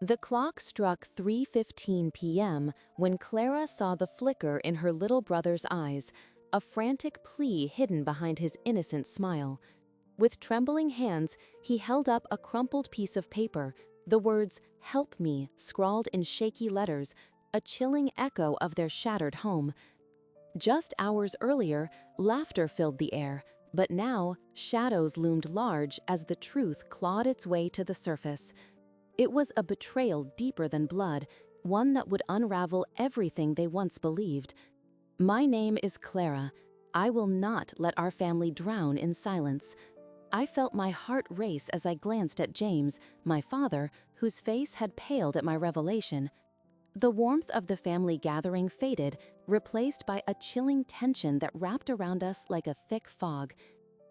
The clock struck 3:15 p.m. when Clara saw the flicker in her little brother's eyes, a frantic plea hidden behind his innocent smile. With trembling hands, he held up a crumpled piece of paper, the words, "Help me," scrawled in shaky letters, a chilling echo of their shattered home. Just hours earlier, laughter filled the air, but now, shadows loomed large as the truth clawed its way to the surface. It was a betrayal deeper than blood, one that would unravel everything they once believed. "My name is Clara. I will not let our family drown in silence." I felt my heart race as I glanced at James, my father, whose face had paled at my revelation. The warmth of the family gathering faded, replaced by a chilling tension that wrapped around us like a thick fog.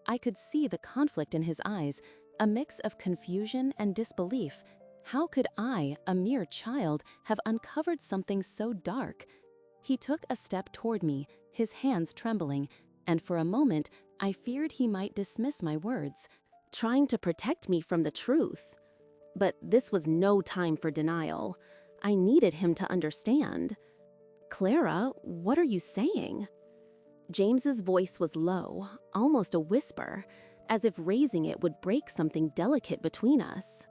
I could see the conflict in his eyes, a mix of confusion and disbelief. How could I, a mere child, have uncovered something so dark? He took a step toward me, his hands trembling, and for a moment I feared he might dismiss my words, trying to protect me from the truth. But this was no time for denial. I needed him to understand. "Clara, what are you saying?" James's voice was low, almost a whisper, as if raising it would break something delicate between us.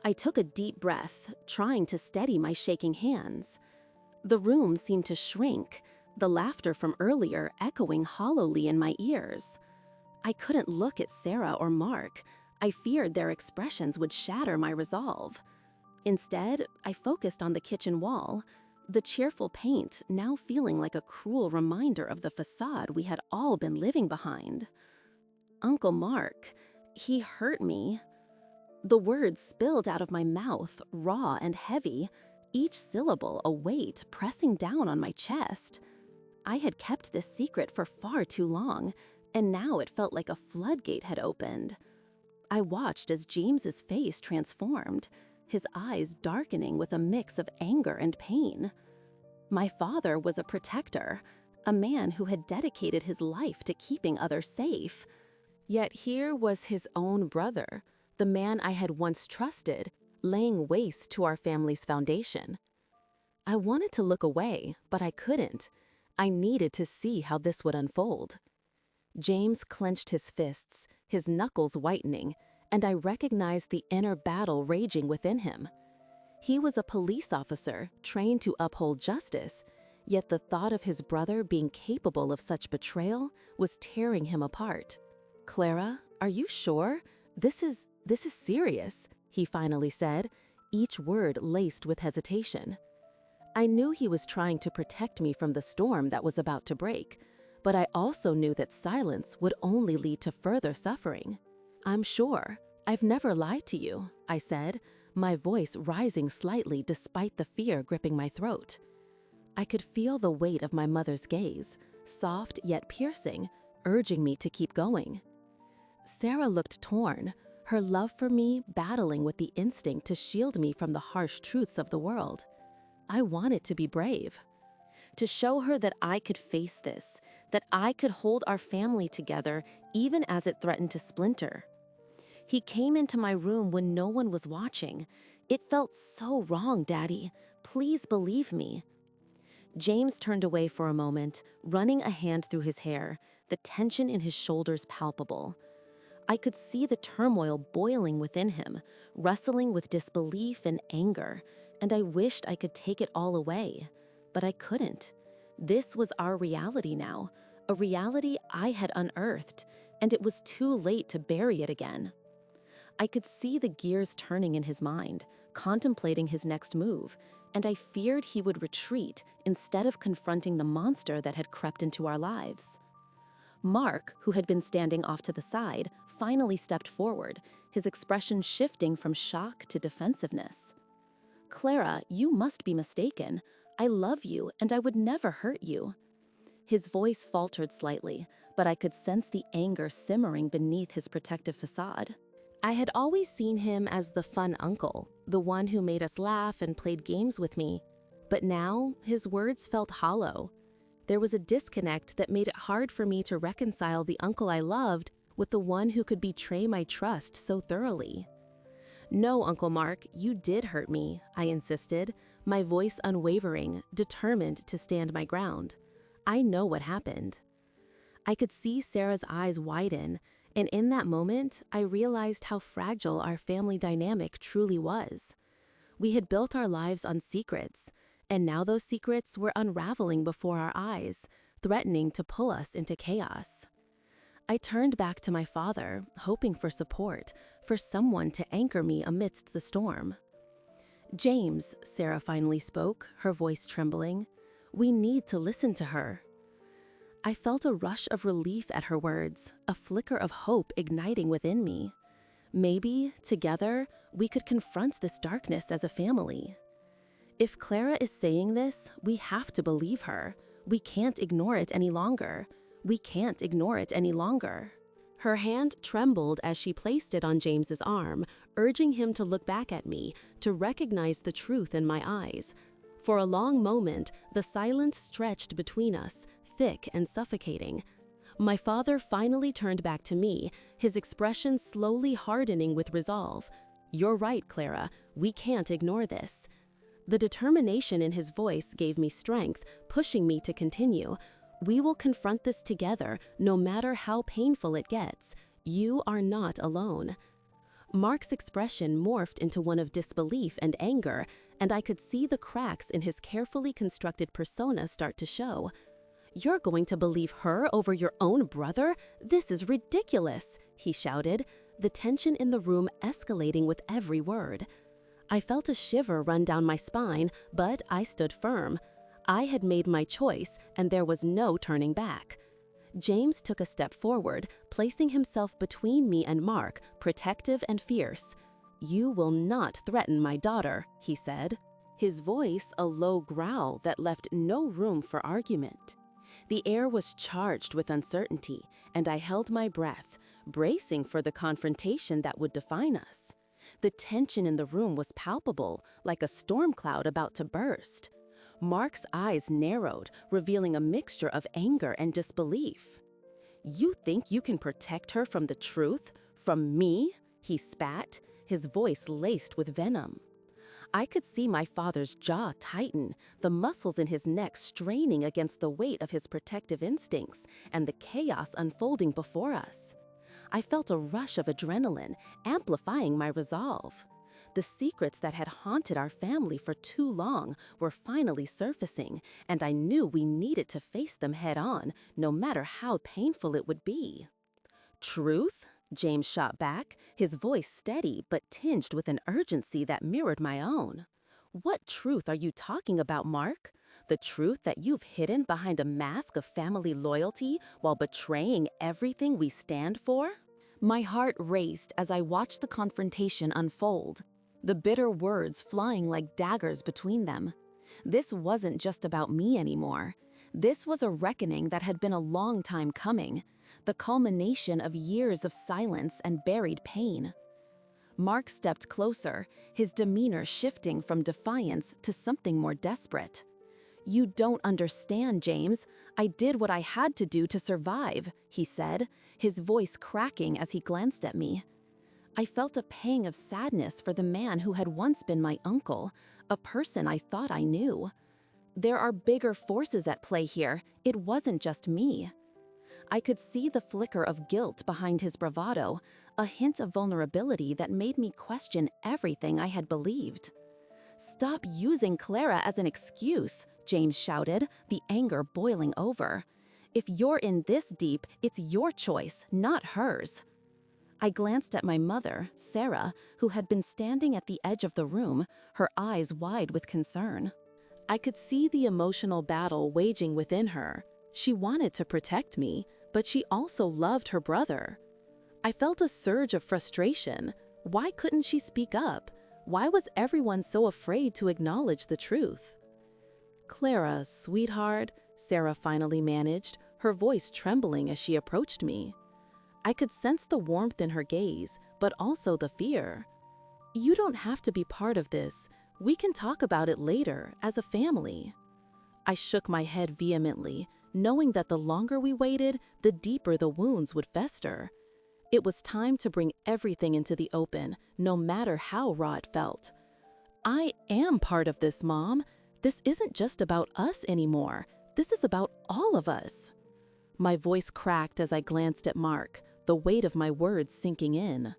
I took a deep breath, trying to steady my shaking hands. The room seemed to shrink, the laughter from earlier echoing hollowly in my ears. I couldn't look at Sarah or Mark. I feared their expressions would shatter my resolve. Instead, I focused on the kitchen wall, the cheerful paint now feeling like a cruel reminder of the facade we had all been living behind. "Uncle Mark, he hurt me." The words spilled out of my mouth, raw and heavy, each syllable a weight pressing down on my chest. I had kept this secret for far too long, and now it felt like a floodgate had opened. I watched as James's face transformed, his eyes darkening with a mix of anger and pain. My father was a protector, a man who had dedicated his life to keeping others safe. Yet here was his own brother, the man I had once trusted, laying waste to our family's foundation. I wanted to look away, but I couldn't. I needed to see how this would unfold. James clenched his fists, his knuckles whitening, and I recognized the inner battle raging within him. He was a police officer trained to uphold justice, yet the thought of his brother being capable of such betrayal was tearing him apart. "Clara, are you sure? This is serious," he finally said, each word laced with hesitation. I knew he was trying to protect me from the storm that was about to break, but I also knew that silence would only lead to further suffering. "I'm sure. I've never lied to you," I said, my voice rising slightly despite the fear gripping my throat. I could feel the weight of my mother's gaze, soft yet piercing, urging me to keep going. Sarah looked torn, her love for me battling with the instinct to shield me from the harsh truths of the world. I wanted to be brave, to show her that I could face this, that I could hold our family together even as it threatened to splinter. He came into my room when no one was watching. "It felt so wrong, Daddy. Please believe me." James turned away for a moment, running a hand through his hair, the tension in his shoulders palpable. I could see the turmoil boiling within him, wrestling with disbelief and anger, and I wished I could take it all away. But I couldn't. This was our reality now, a reality I had unearthed, and it was too late to bury it again. I could see the gears turning in his mind, contemplating his next move, and I feared he would retreat instead of confronting the monster that had crept into our lives. Mark, who had been standing off to the side, finally stepped forward, his expression shifting from shock to defensiveness. "Clara, you must be mistaken. I love you, and I would never hurt you." His voice faltered slightly, but I could sense the anger simmering beneath his protective facade. I had always seen him as the fun uncle, the one who made us laugh and played games with me. But now, his words felt hollow. There was a disconnect that made it hard for me to reconcile the uncle I loved with the one who could betray my trust so thoroughly. "No, Uncle Mark, you did hurt me," I insisted, my voice unwavering, determined to stand my ground. "I know what happened." I could see Sarah's eyes widen, and in that moment, I realized how fragile our family dynamic truly was. We had built our lives on secrets, and now those secrets were unraveling before our eyes, threatening to pull us into chaos. I turned back to my father, hoping for support, for someone to anchor me amidst the storm. "James," Sarah finally spoke, her voice trembling, "we need to listen to her." I felt a rush of relief at her words, a flicker of hope igniting within me. Maybe, together, we could confront this darkness as a family. If Clara is saying this, we have to believe her. We can't ignore it any longer. We can't ignore it any longer. Her hand trembled as she placed it on James's arm, urging him to look back at me, to recognize the truth in my eyes. For a long moment, the silence stretched between us, thick and suffocating. My father finally turned back to me, his expression slowly hardening with resolve. "You're right, Clara. We can't ignore this." The determination in his voice gave me strength, pushing me to continue. "We will confront this together, no matter how painful it gets. You are not alone." Mark's expression morphed into one of disbelief and anger, and I could see the cracks in his carefully constructed persona start to show. "You're going to believe her over your own brother? This is ridiculous," he shouted, the tension in the room escalating with every word. I felt a shiver run down my spine, but I stood firm. I had made my choice, and there was no turning back. James took a step forward, placing himself between me and Mark, protective and fierce. "You will not threaten my daughter," he said, his voice a low growl that left no room for argument. The air was charged with uncertainty, and I held my breath, bracing for the confrontation that would define us. The tension in the room was palpable, like a storm cloud about to burst. Mark's eyes narrowed, revealing a mixture of anger and disbelief. "You think you can protect her from the truth? From me?" he spat, his voice laced with venom. I could see my father's jaw tighten, the muscles in his neck straining against the weight of his protective instincts and the chaos unfolding before us. I felt a rush of adrenaline, amplifying my resolve. The secrets that had haunted our family for too long were finally surfacing, and I knew we needed to face them head on, no matter how painful it would be. "Truth?" James shot back, his voice steady but tinged with an urgency that mirrored my own. "What truth are you talking about, Mark? The truth that you've hidden behind a mask of family loyalty while betraying everything we stand for?" My heart raced as I watched the confrontation unfold, the bitter words flying like daggers between them. This wasn't just about me anymore. This was a reckoning that had been a long time coming, the culmination of years of silence and buried pain. Mark stepped closer, his demeanor shifting from defiance to something more desperate. "You don't understand, James. I did what I had to do to survive," he said, his voice cracking as he glanced at me. I felt a pang of sadness for the man who had once been my uncle, a person I thought I knew. There are bigger forces at play here. It wasn't just me. I could see the flicker of guilt behind his bravado, a hint of vulnerability that made me question everything I had believed. "Stop using Clara as an excuse," James shouted, the anger boiling over. "If you're in this deep, it's your choice, not hers." I glanced at my mother, Sarah, who had been standing at the edge of the room, her eyes wide with concern. I could see the emotional battle waging within her. She wanted to protect me, but she also loved her brother. I felt a surge of frustration. Why couldn't she speak up? Why was everyone so afraid to acknowledge the truth? "Clara, sweetheart," Sarah finally managed, her voice trembling as she approached me. I could sense the warmth in her gaze, but also the fear. "You don't have to be part of this. We can talk about it later, as a family." I shook my head vehemently, knowing that the longer we waited, the deeper the wounds would fester. It was time to bring everything into the open, no matter how raw it felt. I am part of this, Mom. This isn't just about us anymore. This is about all of us. My voice cracked as I glanced at Mark, the weight of my words sinking in.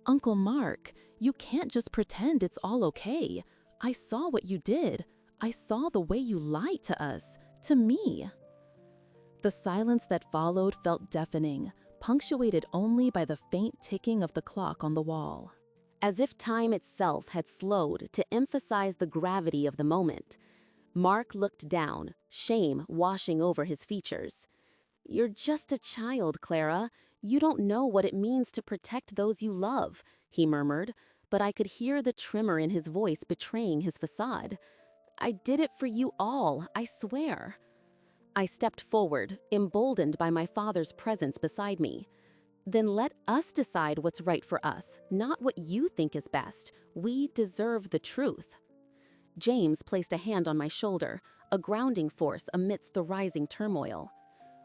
Uncle Mark, you can't just pretend it's all okay. I saw what you did. I saw the way you lied to us, to me. The silence that followed felt deafening, punctuated only by the faint ticking of the clock on the wall. As if time itself had slowed to emphasize the gravity of the moment. Mark looked down, shame washing over his features. "You're just a child, Clara. You don't know what it means to protect those you love," he murmured, but I could hear the tremor in his voice betraying his facade. "I did it for you all, I swear." I stepped forward, emboldened by my father's presence beside me. "Then let us decide what's right for us, not what you think is best. We deserve the truth." James placed a hand on my shoulder, a grounding force amidst the rising turmoil.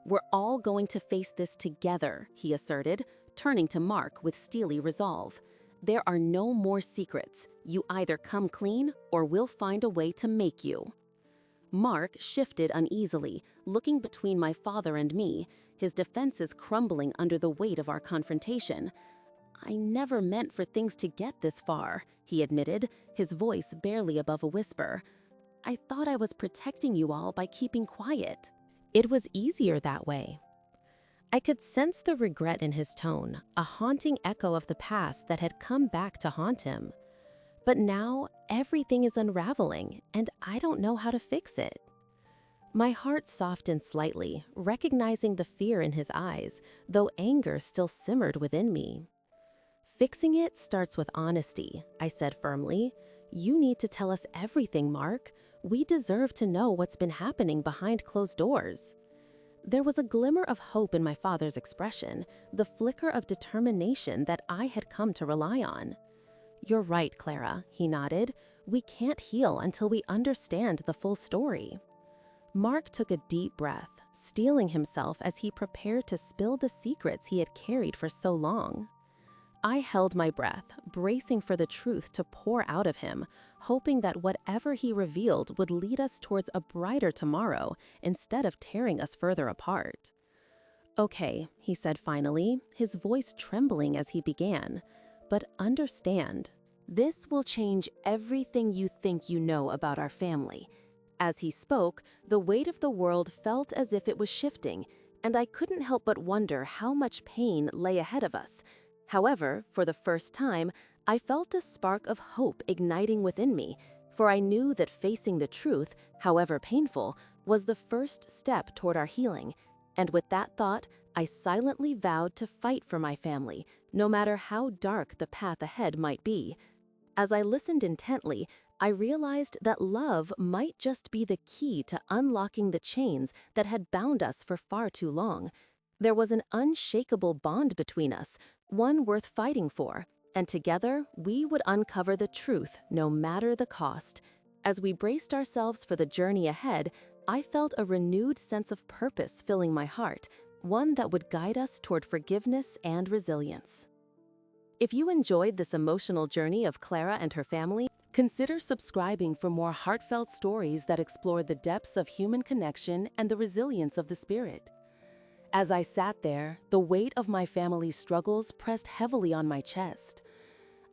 "We're all going to face this together," he asserted, turning to Mark with steely resolve. "There are no more secrets. You either come clean or we'll find a way to make you." Mark shifted uneasily, looking between my father and me, his defenses crumbling under the weight of our confrontation. "I never meant for things to get this far," he admitted, his voice barely above a whisper. "I thought I was protecting you all by keeping quiet." It was easier that way. I could sense the regret in his tone, a haunting echo of the past that had come back to haunt him. But now, everything is unraveling, and I don't know how to fix it. My heart softened slightly, recognizing the fear in his eyes, though anger still simmered within me. "Fixing it starts with honesty," I said firmly. "You need to tell us everything, Mark. We deserve to know what's been happening behind closed doors." There was a glimmer of hope in my father's expression, the flicker of determination that I had come to rely on. "You're right, Clara," he nodded. "We can't heal until we understand the full story." Mark took a deep breath, steeling himself as he prepared to spill the secrets he had carried for so long. I held my breath, bracing for the truth to pour out of him, hoping that whatever he revealed would lead us towards a brighter tomorrow instead of tearing us further apart. "Okay," he said finally, his voice trembling as he began, "but understand, this will change everything you think you know about our family." As he spoke, the weight of the world felt as if it was shifting, and I couldn't help but wonder how much pain lay ahead of us. However, for the first time, I felt a spark of hope igniting within me, for I knew that facing the truth, however painful, was the first step toward our healing. And with that thought, I silently vowed to fight for my family, no matter how dark the path ahead might be. As I listened intently, I realized that love might just be the key to unlocking the chains that had bound us for far too long. There was an unshakable bond between us, one worth fighting for, and together we would uncover the truth no matter the cost. As we braced ourselves for the journey ahead, I felt a renewed sense of purpose filling my heart, one that would guide us toward forgiveness and resilience. If you enjoyed this emotional journey of Clara and her family, consider subscribing for more heartfelt stories that explore the depths of human connection and the resilience of the spirit. As I sat there, the weight of my family's struggles pressed heavily on my chest.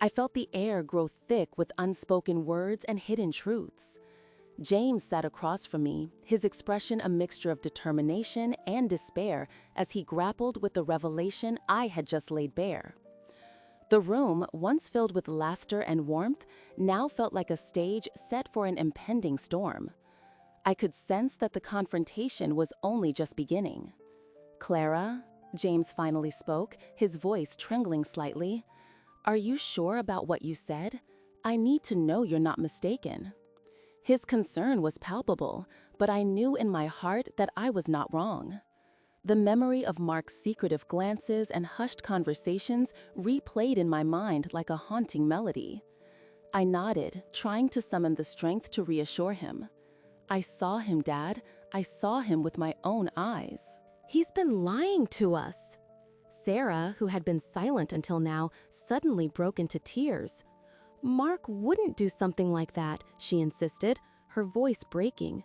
I felt the air grow thick with unspoken words and hidden truths. James sat across from me, his expression a mixture of determination and despair as he grappled with the revelation I had just laid bare. The room, once filled with laughter and warmth, now felt like a stage set for an impending storm. I could sense that the confrontation was only just beginning. "Clara," James finally spoke, his voice trembling slightly, "are you sure about what you said? I need to know you're not mistaken." His concern was palpable, but I knew in my heart that I was not wrong. The memory of Mark's secretive glances and hushed conversations replayed in my mind like a haunting melody. I nodded, trying to summon the strength to reassure him. "I saw him, Dad. I saw him with my own eyes." "He's been lying to us." Sarah, who had been silent until now, suddenly broke into tears. Mark wouldn't do something like that, she insisted, her voice breaking.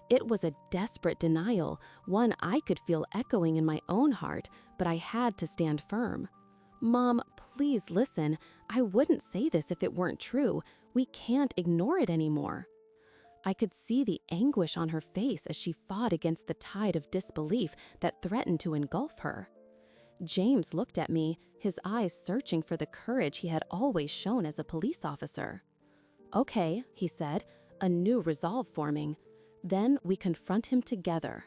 It was a desperate denial, one I could feel echoing in my own heart, but I had to stand firm. Mom, please listen. I wouldn't say this if it weren't true. We can't ignore it anymore. I could see the anguish on her face as she fought against the tide of disbelief that threatened to engulf her. James looked at me, his eyes searching for the courage he had always shown as a police officer. Okay, he said, a new resolve forming. Then we confront him together.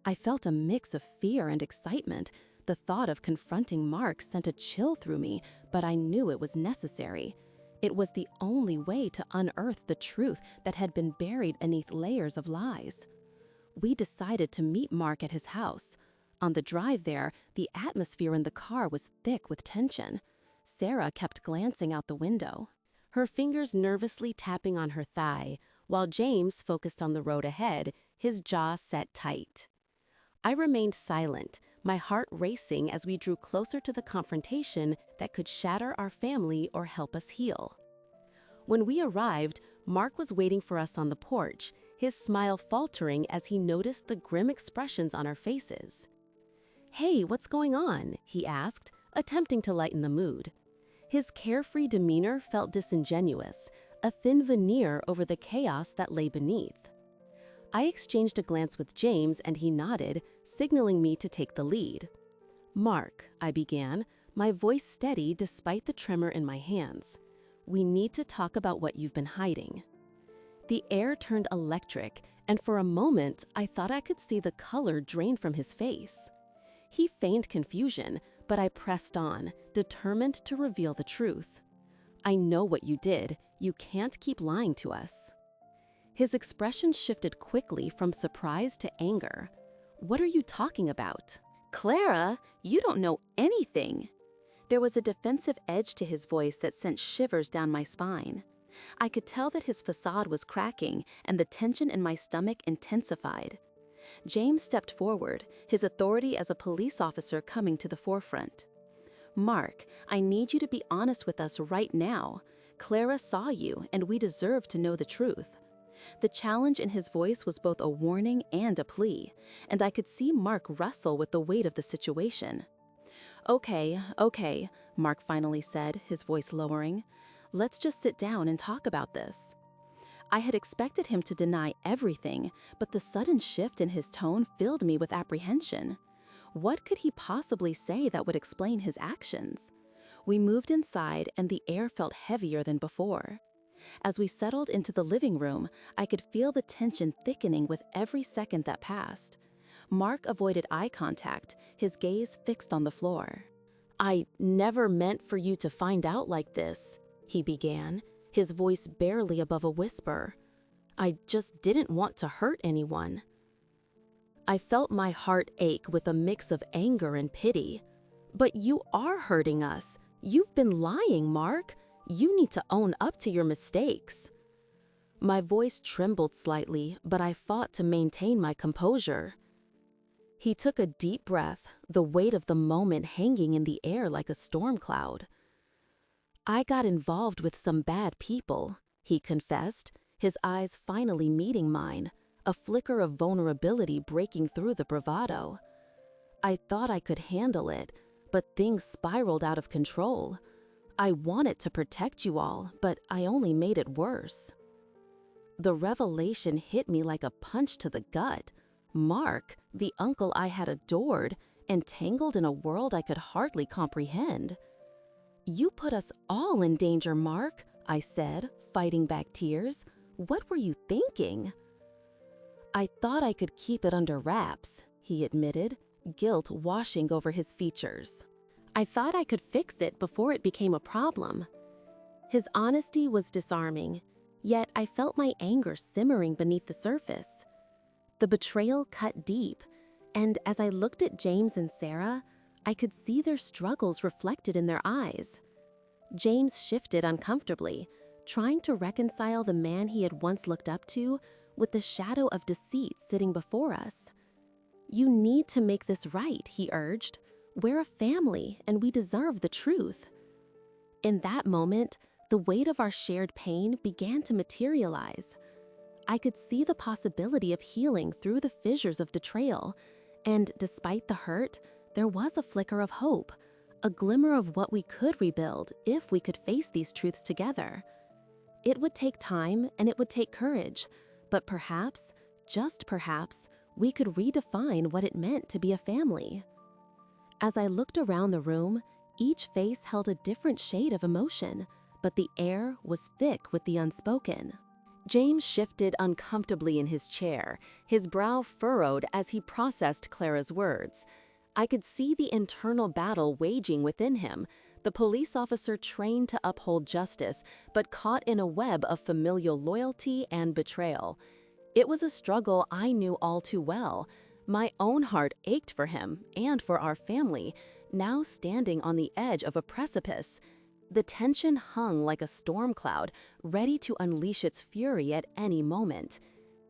I felt a mix of fear and excitement. The thought of confronting Mark sent a chill through me, but I knew it was necessary. It was the only way to unearth the truth that had been buried beneath layers of lies. We decided to meet Mark at his house. On the drive there, the atmosphere in the car was thick with tension. Sarah kept glancing out the window, her fingers nervously tapping on her thigh, while James focused on the road ahead, his jaw set tight. I remained silent, my heart racing as we drew closer to the confrontation that could shatter our family or help us heal. When we arrived, Mark was waiting for us on the porch, his smile faltering as he noticed the grim expressions on our faces. "Hey, what's going on?" he asked, attempting to lighten the mood. His carefree demeanor felt disingenuous, a thin veneer over the chaos that lay beneath. I exchanged a glance with James and he nodded, signaling me to take the lead. "Mark," I began, my voice steady despite the tremor in my hands. "We need to talk about what you've been hiding." The air turned electric, and for a moment I thought I could see the color drain from his face. He feigned confusion, but I pressed on, determined to reveal the truth. "I know what you did. You can't keep lying to us." His expression shifted quickly from surprise to anger. "What are you talking about?" "Clara, you don't know anything." There was a defensive edge to his voice that sent shivers down my spine. I could tell that his facade was cracking and the tension in my stomach intensified. James stepped forward, his authority as a police officer coming to the forefront. "Mark, I need you to be honest with us right now. Clara saw you, and we deserve to know the truth." The challenge in his voice was both a warning and a plea, and I could see Mark wrestle with the weight of the situation. Okay, Mark finally said, his voice lowering. "Let's just sit down and talk about this." I had expected him to deny everything, but the sudden shift in his tone filled me with apprehension. What could he possibly say that would explain his actions? We moved inside, and the air felt heavier than before. As we settled into the living room, I could feel the tension thickening with every second that passed. Mark avoided eye contact, his gaze fixed on the floor. "I never meant for you to find out like this," he began, his voice barely above a whisper. "I just didn't want to hurt anyone." I felt my heart ache with a mix of anger and pity. "But you are hurting us. You've been lying, Mark. You need to own up to your mistakes." My voice trembled slightly, but I fought to maintain my composure. He took a deep breath, the weight of the moment hanging in the air like a storm cloud. "I got involved with some bad people," he confessed, his eyes finally meeting mine, a flicker of vulnerability breaking through the bravado. "I thought I could handle it, but things spiraled out of control. I wanted to protect you all, but I only made it worse." The revelation hit me like a punch to the gut. Mark, the uncle I had adored, entangled in a world I could hardly comprehend. "You put us all in danger, Mark," I said, fighting back tears. "What were you thinking?" "I thought I could keep it under wraps," he admitted, guilt washing over his features. "I thought I could fix it before it became a problem." His honesty was disarming, yet I felt my anger simmering beneath the surface. The betrayal cut deep, and as I looked at James and Sarah, I could see their struggles reflected in their eyes. James shifted uncomfortably, trying to reconcile the man he had once looked up to with the shadow of deceit sitting before us. "You need to make this right," he urged. We're a family, and we deserve the truth. In that moment, the weight of our shared pain began to materialize. I could see the possibility of healing through the fissures of betrayal, and despite the hurt, there was a flicker of hope, a glimmer of what we could rebuild if we could face these truths together. It would take time and it would take courage, but perhaps, just perhaps, we could redefine what it meant to be a family. As I looked around the room, each face held a different shade of emotion, but the air was thick with the unspoken. James shifted uncomfortably in his chair, his brow furrowed as he processed Clara's words. I could see the internal battle waging within him, the police officer trained to uphold justice, but caught in a web of familial loyalty and betrayal. It was a struggle I knew all too well. My own heart ached for him and for our family, now standing on the edge of a precipice. The tension hung like a storm cloud, ready to unleash its fury at any moment.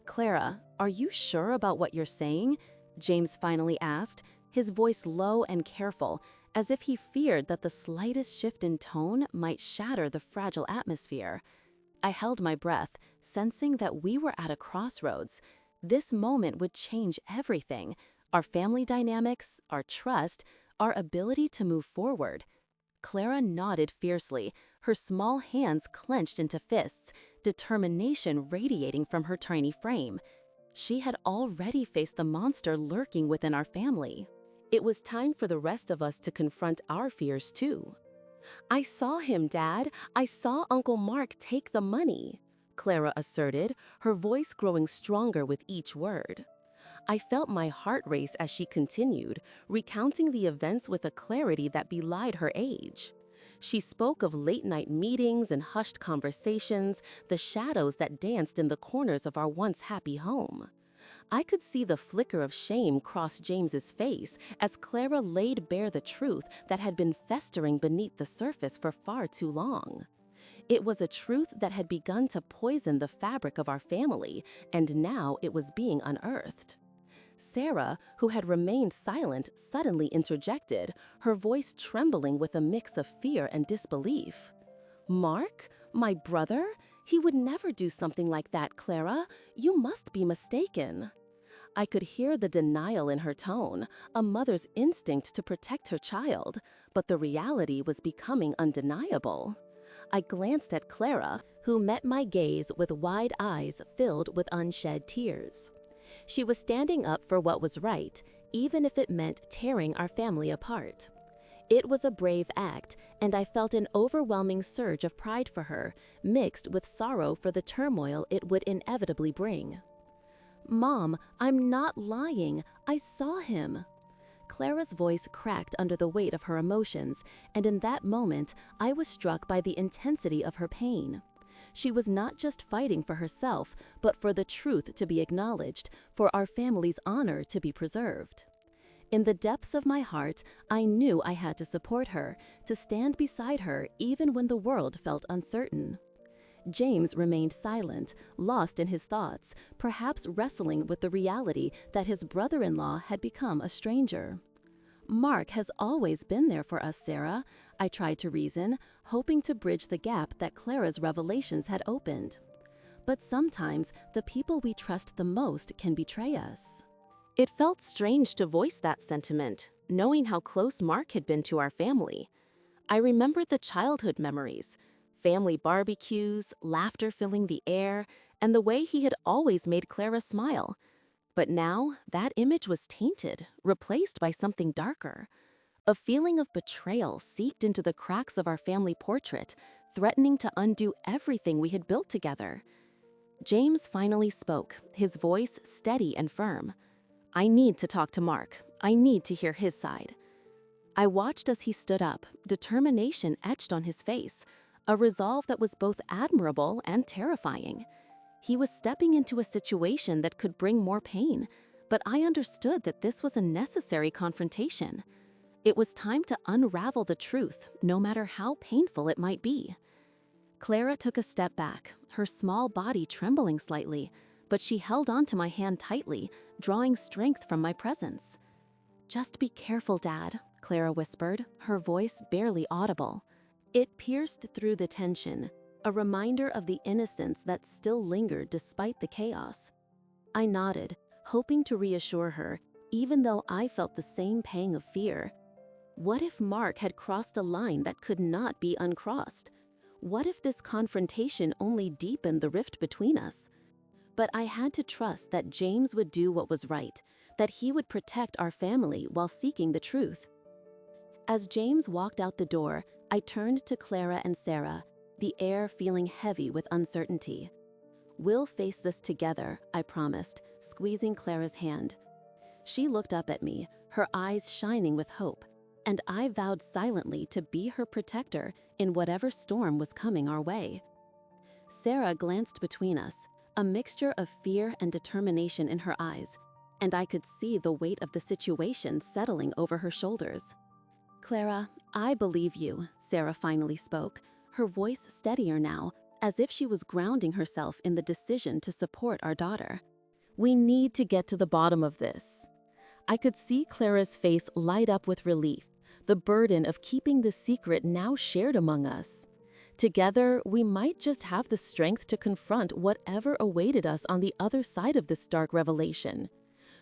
"Clara, are you sure about what you're saying?" James finally asked, his voice low and careful, as if he feared that the slightest shift in tone might shatter the fragile atmosphere. I held my breath, sensing that we were at a crossroads. This moment would change everything: our family dynamics, our trust, our ability to move forward. Clara nodded fiercely, her small hands clenched into fists, determination radiating from her tiny frame. She had already faced the monster lurking within our family. It was time for the rest of us to confront our fears too. "I saw him, Dad. I saw Uncle Mark take the money," Clara asserted, her voice growing stronger with each word. I felt my heart race as she continued, recounting the events with a clarity that belied her age. She spoke of late-night meetings and hushed conversations, the shadows that danced in the corners of our once happy home. I could see the flicker of shame cross James's face as Clara laid bare the truth that had been festering beneath the surface for far too long. It was a truth that had begun to poison the fabric of our family, and now it was being unearthed. Sarah, who had remained silent, suddenly interjected, her voice trembling with a mix of fear and disbelief. "Mark? My brother? He would never do something like that, Clara. You must be mistaken." I could hear the denial in her tone, a mother's instinct to protect her child, but the reality was becoming undeniable. I glanced at Clara, who met my gaze with wide eyes filled with unshed tears. She was standing up for what was right, even if it meant tearing our family apart. It was a brave act, and I felt an overwhelming surge of pride for her, mixed with sorrow for the turmoil it would inevitably bring. "Mom, I'm not lying. I saw him." Clara's voice cracked under the weight of her emotions, and in that moment, I was struck by the intensity of her pain. She was not just fighting for herself, but for the truth to be acknowledged, for our family's honor to be preserved. In the depths of my heart, I knew I had to support her, to stand beside her even when the world felt uncertain. James remained silent, lost in his thoughts, perhaps wrestling with the reality that his brother-in-law had become a stranger. "Mark has always been there for us, Sarah," I tried to reason, hoping to bridge the gap that Clara's revelations had opened. But sometimes the people we trust the most can betray us. It felt strange to voice that sentiment, knowing how close Mark had been to our family. I remembered the childhood memories, family barbecues, laughter filling the air, and the way he had always made Clara smile. But now, that image was tainted, replaced by something darker. A feeling of betrayal seeped into the cracks of our family portrait, threatening to undo everything we had built together. James finally spoke, his voice steady and firm. "I need to talk to Mark. I need to hear his side." I watched as he stood up, determination etched on his face, a resolve that was both admirable and terrifying. He was stepping into a situation that could bring more pain, but I understood that this was a necessary confrontation. It was time to unravel the truth, no matter how painful it might be. Clara took a step back, her small body trembling slightly, but she held onto my hand tightly, drawing strength from my presence. "Just be careful, Dad," Clara whispered, her voice barely audible. It pierced through the tension, a reminder of the innocence that still lingered despite the chaos. I nodded, hoping to reassure her, even though I felt the same pang of fear. What if Mark had crossed a line that could not be uncrossed? What if this confrontation only deepened the rift between us? But I had to trust that James would do what was right, that he would protect our family while seeking the truth. As James walked out the door, I turned to Clara and Sarah, the air feeling heavy with uncertainty. "We'll face this together," I promised, squeezing Clara's hand. She looked up at me, her eyes shining with hope, and I vowed silently to be her protector in whatever storm was coming our way. Sarah glanced between us, a mixture of fear and determination in her eyes, and I could see the weight of the situation settling over her shoulders. "Clara, I believe you," Sarah finally spoke, her voice steadier now, as if she was grounding herself in the decision to support our daughter. "We need to get to the bottom of this." I could see Clara's face light up with relief, the burden of keeping the secret now shared among us. Together, we might just have the strength to confront whatever awaited us on the other side of this dark revelation.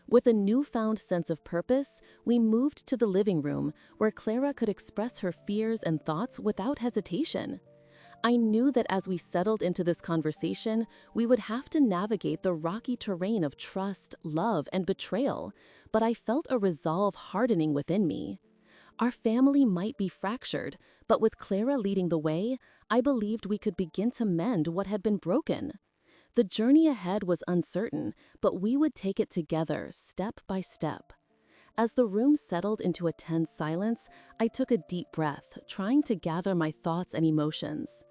With a newfound sense of purpose, we moved to the living room, where Clara could express her fears and thoughts without hesitation. I knew that as we settled into this conversation, we would have to navigate the rocky terrain of trust, love, and betrayal, but I felt a resolve hardening within me. Our family might be fractured, but with Clara leading the way, I believed we could begin to mend what had been broken. The journey ahead was uncertain, but we would take it together, step by step. As the room settled into a tense silence, I took a deep breath, trying to gather my thoughts and emotions.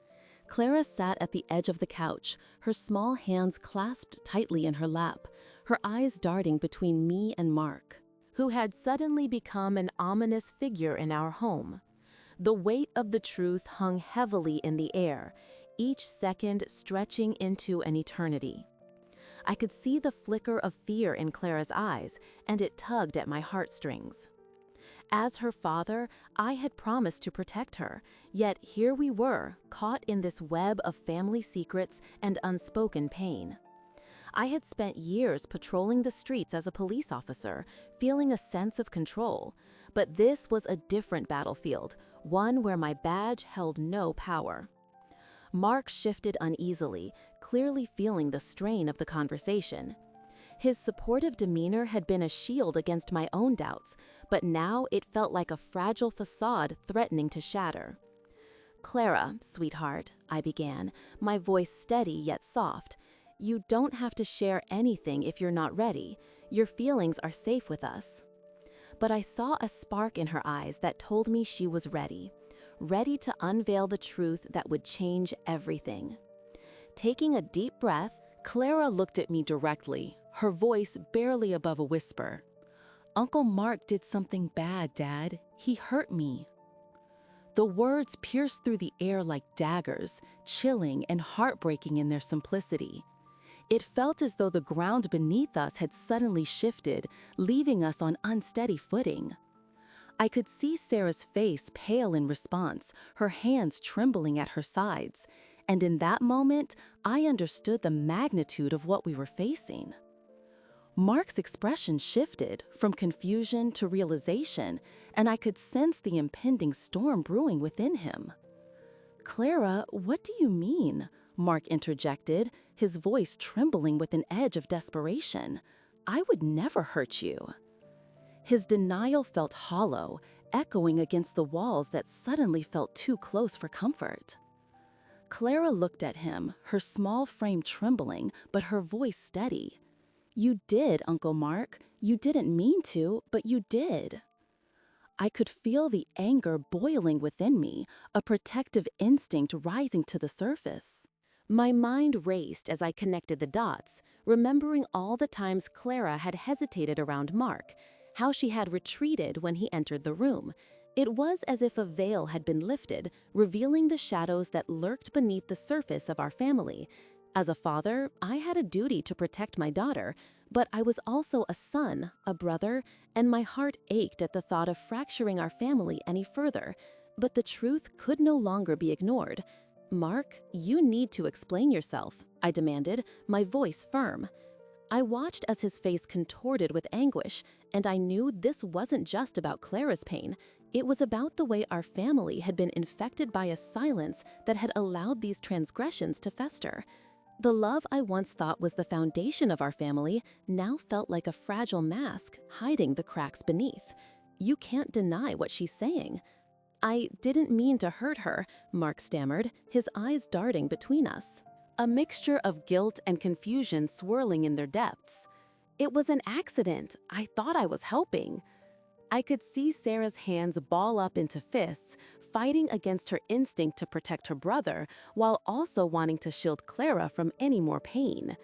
Clara sat at the edge of the couch, her small hands clasped tightly in her lap, her eyes darting between me and Mark, who had suddenly become an ominous figure in our home. The weight of the truth hung heavily in the air, each second stretching into an eternity. I could see the flicker of fear in Clara's eyes, and it tugged at my heartstrings. As her father, I had promised to protect her, yet here we were, caught in this web of family secrets and unspoken pain. I had spent years patrolling the streets as a police officer, feeling a sense of control, but this was a different battlefield, one where my badge held no power. Mark shifted uneasily, clearly feeling the strain of the conversation. His supportive demeanor had been a shield against my own doubts, but now it felt like a fragile facade threatening to shatter. "Clara, sweetheart," I began, my voice steady yet soft, "you don't have to share anything if you're not ready. Your feelings are safe with us." But I saw a spark in her eyes that told me she was ready to unveil the truth that would change everything. Taking a deep breath, Clara looked at me directly, her voice barely above a whisper. "Uncle Mark did something bad, Dad. He hurt me." The words pierced through the air like daggers, chilling and heartbreaking in their simplicity. It felt as though the ground beneath us had suddenly shifted, leaving us on unsteady footing. I could see Sarah's face pale in response, her hands trembling at her sides, and in that moment, I understood the magnitude of what we were facing. Mark's expression shifted from confusion to realization, and I could sense the impending storm brewing within him. "Clara, what do you mean?" Mark interjected, his voice trembling with an edge of desperation. "I would never hurt you." His denial felt hollow, echoing against the walls that suddenly felt too close for comfort. Clara looked at him, her small frame trembling, but her voice steady. "You did, Uncle Mark. You didn't mean to, but you did." I could feel the anger boiling within me, a protective instinct rising to the surface. My mind raced as I connected the dots, remembering all the times Clara had hesitated around Mark, how she had retreated when he entered the room. It was as if a veil had been lifted, revealing the shadows that lurked beneath the surface of our family. As a father, I had a duty to protect my daughter, but I was also a son, a brother, and my heart ached at the thought of fracturing our family any further. But the truth could no longer be ignored. "Mark, you need to explain yourself," I demanded, my voice firm. I watched as his face contorted with anguish, and I knew this wasn't just about Clara's pain. It was about the way our family had been infected by a silence that had allowed these transgressions to fester. The love I once thought was the foundation of our family now felt like a fragile mask hiding the cracks beneath. "You can't deny what she's saying." "I didn't mean to hurt her," Mark stammered, his eyes darting between us, a mixture of guilt and confusion swirling in their depths. "It was an accident. I thought I was helping." I could see Sarah's hands ball up into fists, fighting against her instinct to protect her brother while also wanting to shield Clara from any more pain.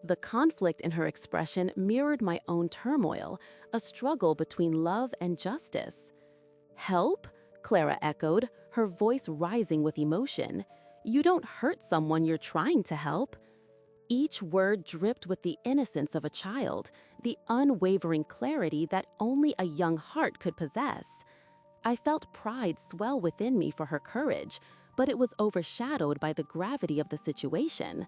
The conflict in her expression mirrored my own turmoil, a struggle between love and justice. "Help?" Clara echoed, her voice rising with emotion. "You don't hurt someone you're trying to help." Each word dripped with the innocence of a child, the unwavering clarity that only a young heart could possess. I felt pride swell within me for her courage, but it was overshadowed by the gravity of the situation.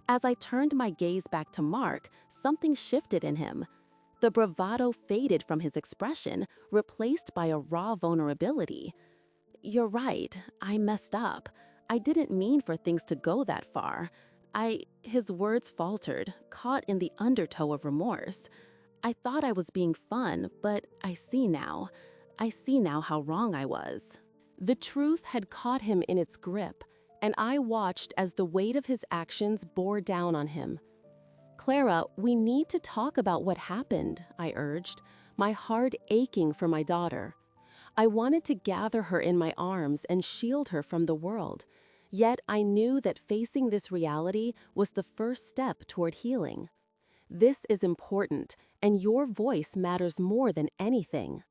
As I turned my gaze back to Mark, something shifted in him. The bravado faded from his expression, replaced by a raw vulnerability. "You're right, I messed up. I didn't mean for things to go that far. His words faltered, caught in the undertow of remorse. "I thought I was being fun, but I see now. I see now how wrong I was." The truth had caught him in its grip, and I watched as the weight of his actions bore down on him. "Clara, we need to talk about what happened," I urged, my heart aching for my daughter. I wanted to gather her in my arms and shield her from the world. Yet I knew that facing this reality was the first step toward healing. "This is important, and your voice matters more than anything."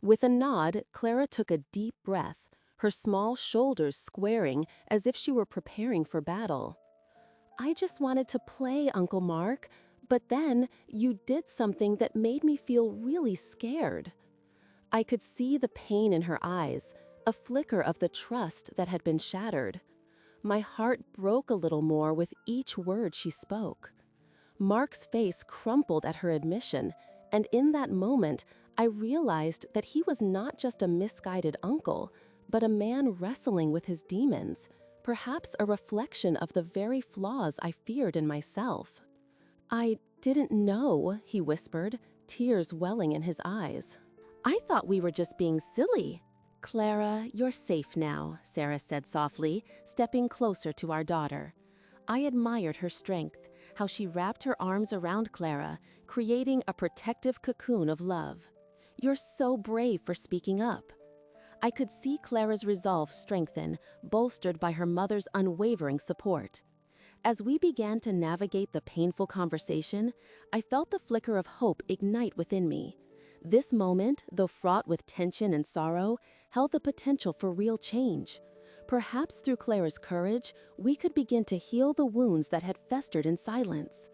With a nod, Clara took a deep breath, her small shoulders squaring as if she were preparing for battle. "I just wanted to play, Uncle Mark, but then you did something that made me feel really scared." I could see the pain in her eyes, a flicker of the trust that had been shattered. My heart broke a little more with each word she spoke. Mark's face crumpled at her admission, and in that moment, I realized that he was not just a misguided uncle, but a man wrestling with his demons, perhaps a reflection of the very flaws I feared in myself. "I didn't know," he whispered, tears welling in his eyes. "I thought we were just being silly." "Clara, you're safe now," Sarah said softly, stepping closer to our daughter. I admired her strength, how she wrapped her arms around Clara, creating a protective cocoon of love. "You're so brave for speaking up." I could see Clara's resolve strengthen, bolstered by her mother's unwavering support. As we began to navigate the painful conversation, I felt the flicker of hope ignite within me. This moment, though fraught with tension and sorrow, held the potential for real change. Perhaps through Clara's courage, we could begin to heal the wounds that had festered in silence.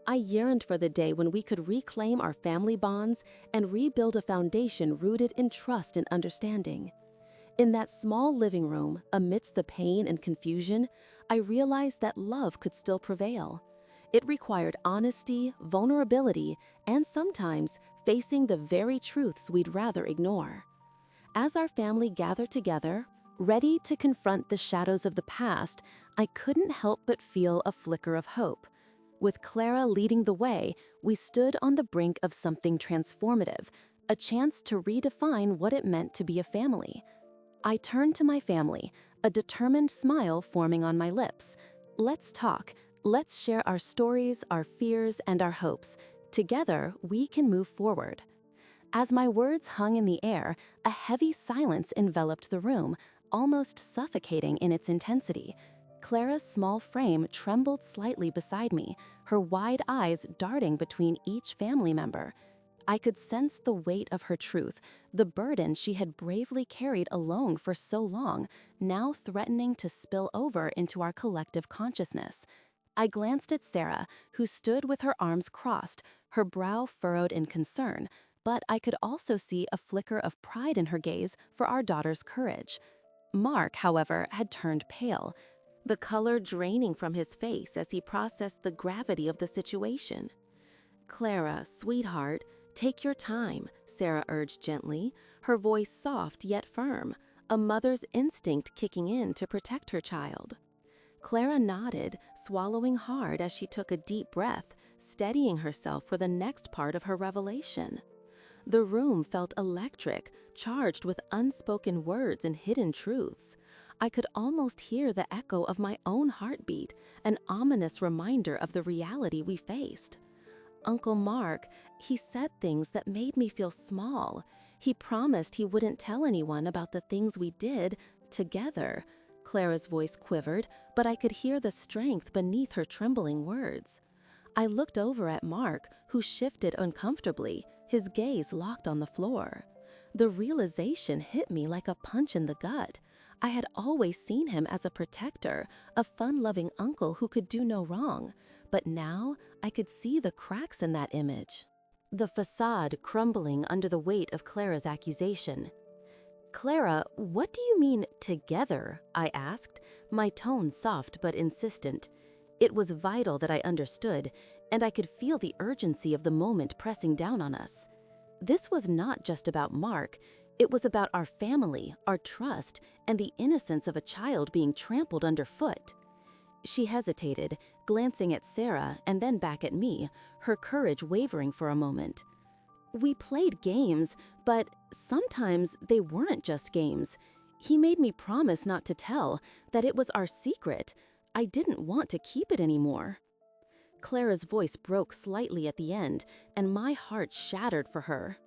I yearned for the day when we could reclaim our family bonds and rebuild a foundation rooted in trust and understanding. In that small living room, amidst the pain and confusion, I realized that love could still prevail. It required honesty, vulnerability, and sometimes facing the very truths we'd rather ignore. As our family gathered together, ready to confront the shadows of the past, I couldn't help but feel a flicker of hope. With Clara leading the way, we stood on the brink of something transformative, a chance to redefine what it meant to be a family. I turned to my family, a determined smile forming on my lips. "Let's talk. Let's share our stories, our fears, and our hopes. Together, we can move forward." As my words hung in the air, a heavy silence enveloped the room, almost suffocating in its intensity. Clara's small frame trembled slightly beside me, her wide eyes darting between each family member. I could sense the weight of her truth, the burden she had bravely carried alone for so long, now threatening to spill over into our collective consciousness. I glanced at Sarah, who stood with her arms crossed, her brow furrowed in concern, but I could also see a flicker of pride in her gaze for our daughter's courage. Mark, however, had turned pale, the color draining from his face as he processed the gravity of the situation. "Clara, sweetheart, take your time," Sarah urged gently, her voice soft yet firm, a mother's instinct kicking in to protect her child. Clara nodded, swallowing hard as she took a deep breath, steadying herself for the next part of her revelation. The room felt electric, charged with unspoken words and hidden truths. I could almost hear the echo of my own heartbeat, an ominous reminder of the reality we faced. Uncle Mark, he said things that made me feel small. He promised he wouldn't tell anyone about the things we did together. Clara's voice quivered, but I could hear the strength beneath her trembling words. I looked over at Mark, who shifted uncomfortably, his gaze locked on the floor. The realization hit me like a punch in the gut. I had always seen him as a protector, a fun-loving uncle who could do no wrong, but now I could see the cracks in that image. The facade crumbling under the weight of Clara's accusation. "Clara, what do you mean, together?" I asked, my tone soft but insistent. It was vital that I understood, and I could feel the urgency of the moment pressing down on us. This was not just about Mark. It was about our family, our trust, and the innocence of a child being trampled underfoot. She hesitated, glancing at Sarah and then back at me, her courage wavering for a moment. "We played games, but sometimes they weren't just games. He made me promise not to tell, that it was our secret. I didn't want to keep it anymore." Clara's voice broke slightly at the end, and my heart shattered for her.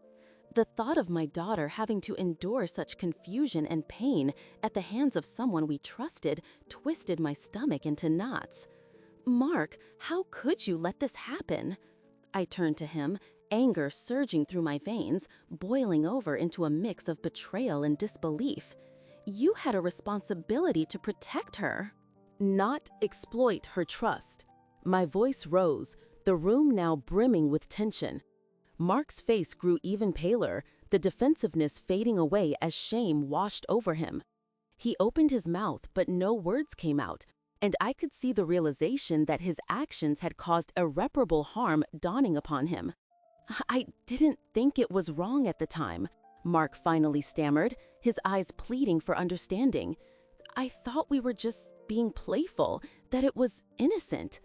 The thought of my daughter having to endure such confusion and pain at the hands of someone we trusted twisted my stomach into knots. "Mark, how could you let this happen?" I turned to him, anger surging through my veins, boiling over into a mix of betrayal and disbelief. "You had a responsibility to protect her." "Not exploit her trust." My voice rose, the room now brimming with tension. Mark's face grew even paler, the defensiveness fading away as shame washed over him. He opened his mouth, but no words came out, and I could see the realization that his actions had caused irreparable harm dawning upon him. "I didn't think it was wrong at the time," Mark finally stammered, his eyes pleading for understanding. "I thought we were just being playful, that it was innocent."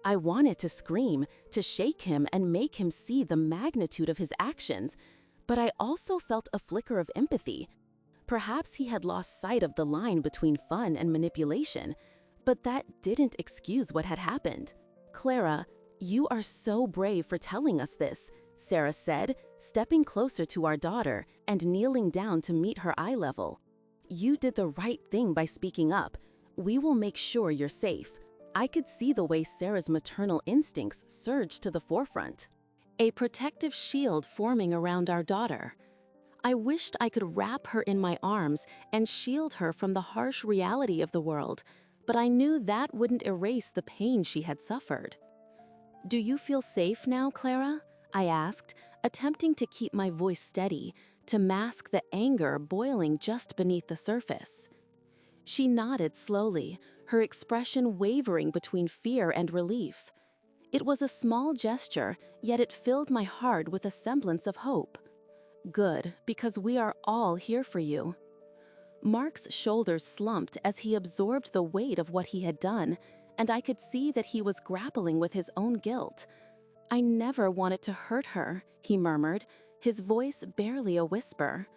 I wanted to scream, to shake him and make him see the magnitude of his actions, but I also felt a flicker of empathy. Perhaps he had lost sight of the line between fun and manipulation, but that didn't excuse what had happened. "Clara, you are so brave for telling us this," Sarah said, stepping closer to our daughter and kneeling down to meet her eye level. "You did the right thing by speaking up. We will make sure you're safe." I could see the way Sarah's maternal instincts surged to the forefront, a protective shield forming around our daughter. I wished I could wrap her in my arms and shield her from the harsh reality of the world, but I knew that wouldn't erase the pain she had suffered. "Do you feel safe now, Clara?" I asked, attempting to keep my voice steady, to mask the anger boiling just beneath the surface. She nodded slowly, her expression wavering between fear and relief. It was a small gesture, yet it filled my heart with a semblance of hope. "Good, because we are all here for you." Mark's shoulders slumped as he absorbed the weight of what he had done, and I could see that he was grappling with his own guilt. "I never wanted to hurt her," he murmured, his voice barely a whisper.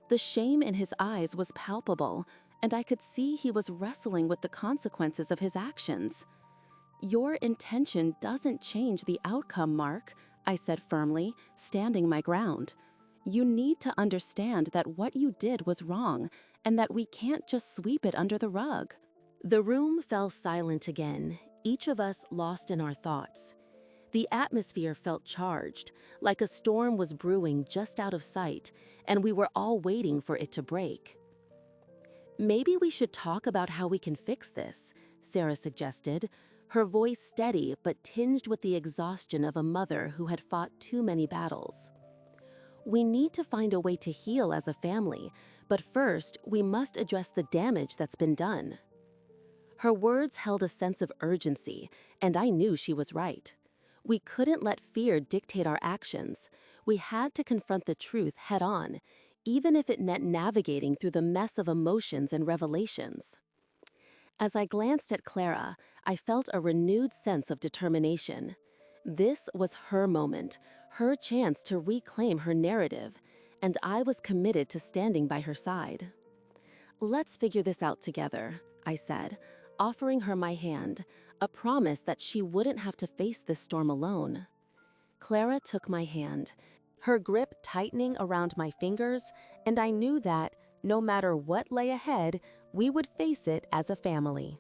The shame in his eyes was palpable, and I could see he was wrestling with the consequences of his actions. "Your intention doesn't change the outcome, Mark," I said firmly, standing my ground. "You need to understand that what you did was wrong, and that we can't just sweep it under the rug." The room fell silent again, each of us lost in our thoughts. The atmosphere felt charged, like a storm was brewing just out of sight, and we were all waiting for it to break. "Maybe we should talk about how we can fix this," Sarah suggested, her voice steady but tinged with the exhaustion of a mother who had fought too many battles. "We need to find a way to heal as a family, but first we must address the damage that's been done." Her words held a sense of urgency, and I knew she was right. We couldn't let fear dictate our actions. We had to confront the truth head-on, even if it meant navigating through the mess of emotions and revelations. As I glanced at Clara, I felt a renewed sense of determination. This was her moment, her chance to reclaim her narrative, and I was committed to standing by her side. "Let's figure this out together," I said, offering her my hand, a promise that she wouldn't have to face this storm alone. Clara took my hand, her grip tightening around my fingers, and I knew that, no matter what lay ahead, we would face it as a family.